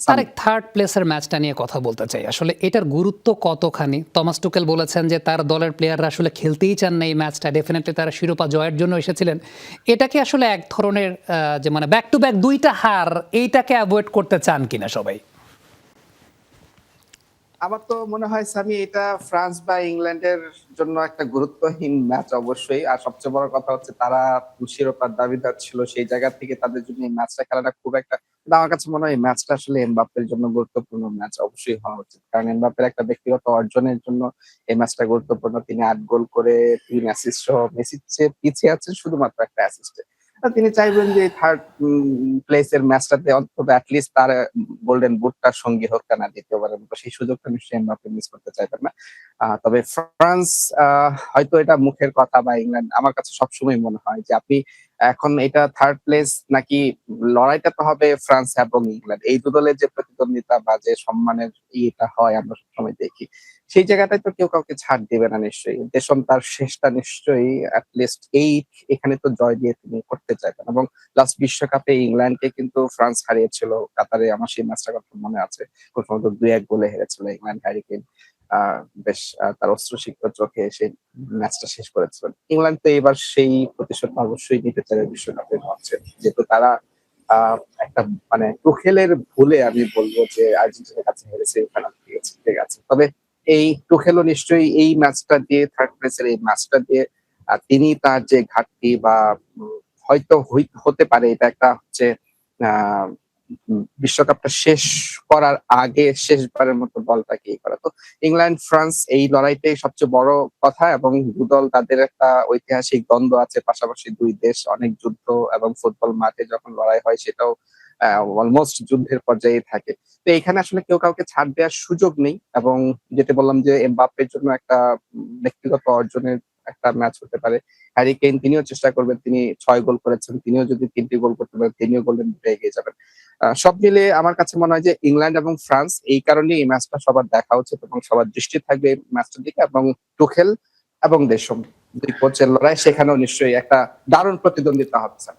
সারেক third প্লেসের ম্যাচটা নিয়ে কথা বলতে চাই। আসলে এটার গুরুত্ব কতখানি? টমাস টুকেল বলেছেন যে তার দলের প্লেয়াররা আসলে খেলতেই চান না এই ম্যাচটা। ডেফিনিটলি তারা শিরোপা জয়ের জন্য এসেছিলেন। এটা কি আসলে এক ধরনের যে মানে ব্যাক টু ব্যাক ২ টা হার এইটাকে এভয়েড করতে চান কিনা সবাই? আমার তো মনে হয় সামি এটা ফ্রান্স বা ইংল্যান্ডের জন্য একটা গুরুত্বহীন ম্যাচ অবশ্যই। আর সবচেয়ে বড় কথা হচ্ছে তারা শিরোপার দাবিদার ছিল। সেই জায়গা থেকে তাদের জন্য এই ম্যাচটা খেলাটা খুব একটা, কিন্তু আমার কাছে মনে হয় এই ম্যাচটা আসলে এমবাপ্পের জন্য গুরুত্বপূর্ণ ম্যাচ অবশ্যই হওয়া উচিত। কারণ এমবাপ্পের একটা ব্যক্তিগত অর্জনের জন্য এই ম্যাচটা গুরুত্বপূর্ণ। তিনি ৮ গোল করে ৩ অ্যাসিস্ট সহ মেসির চেয়ে পিছিয়ে আছেন শুধুমাত্র একটা অ্যাসিস্টে। তিনি চাইবেন যে এই থার্ড প্লেস এর ম্যাচটাতে অন্তত এটলিস্ট তার গোল্ডেন বুটটার সঙ্গী হোক না দ্বিতীয়বারের মতো, সেই সুযোগটা নিশ্চয়ই এমবাপ্পে মিস করতে চাইবেন না। তবে ফ্রান্স হয়তো এটা মুখের কথা, বা ইংল্যান্ড আমার কাছে সবসময় মনে হয় যে আপনি এখন এটা থার্ড প্লেস নাকি, লড়াইটা তো হবে ফ্রান্স এবং ইংল্যান্ড এই দু দলের যে প্রতিদ্বন্দ্বিতা বা যে সম্মানের ইয়েটা হয় আমরা সবসময় দেখি, সেই জায়গাটায় তো কেউ কাউকে ছাড় দিবে না নিশ্চয়ই। দেশম তার শেষটা নিশ্চয়ই এটলিস্ট এখানে তো জয় দিয়ে তিনি করতে চাইবেন। এবং লাস্ট বিশ্বকাপে ইংল্যান্ডকে কিন্তু ফ্রান্স হারিয়েছিল কাতারে, আমার সেই ম্যাচটার কথা মনে আছে। খুব সম্ভবত ২-১ গোলে হেরেছিল ইংল্যান্ড। হ্যারি কেইন বেশ তার অশ্রুসিক্ত চোখে সেই ম্যাচটা শেষ করেছিলেন। ইংল্যান্ড তো এবার সেই প্রতিশোধ অবশ্যই নিতে চাইবে বিশ্বকাপে ভাবছে। যেহেতু তারা আহ একটা মানে তুখেলের ভুলে আমি বলবো যে আর্জেন্টিনার কাছে হেরেছে, পেনাল্টি গেছে, ঠিক আছে। তবে এই তুখেলও নিশ্চয়ই এই ম্যাচটা দিয়ে, থার্ড প্লেসের এই ম্যাচটা দিয়ে তিনি তার যে ঘাটতি বা হয়তো হতে পারে এটা একটা হচ্ছে আহ বিশ্বকাপটা শেষ করার আগে শেষবারের মতো দলটাকে করা। তো ইংল্যান্ড ফ্রান্স এই লড়াইটাই সবচেয়ে বড় কথা, এবং দুদল তাদের একটা ঐতিহাসিক দ্বন্দ্ব আছে, পাশাপাশি দুই দেশ অনেক যুদ্ধ এবং ফুটবল মাঠে যখন লড়াই হয় সেটাও অলমোস্ট যুদ্ধের পর্যায়ে থাকে। তো এখানে আসলে কেউ কাউকে ছাড় দেওয়ার সুযোগ নেই, এবং যেটা বললাম যে এমবাপ্পের জন্য একটা ব্যক্তিগত অর্জনের একটা ম্যাচ হতে পারে। হ্যারি কেইন তিনিও চেষ্টা করবেন, তিনি ৬ গোল করেছেন, তিনিও যদি ৩টি গোল করতে পারেন তিনিও গোল্ডেন বুটে এগিয়ে যাবেন। সব মিলিয়ে আমার কাছে মনে হয় যে ইংল্যান্ড এবং ফ্রান্স এই কারণেই এই ম্যাচটা সবার দেখা উচিত এবং সবার দৃষ্টি থাকবে এই ম্যাচটার দিকে। এবং তুখেল এবং দেশম ২ কোচের লড়াই, সেখানেও নিশ্চয়ই একটা দারুণ প্রতিদ্বন্দ্বিতা হবে স্যার।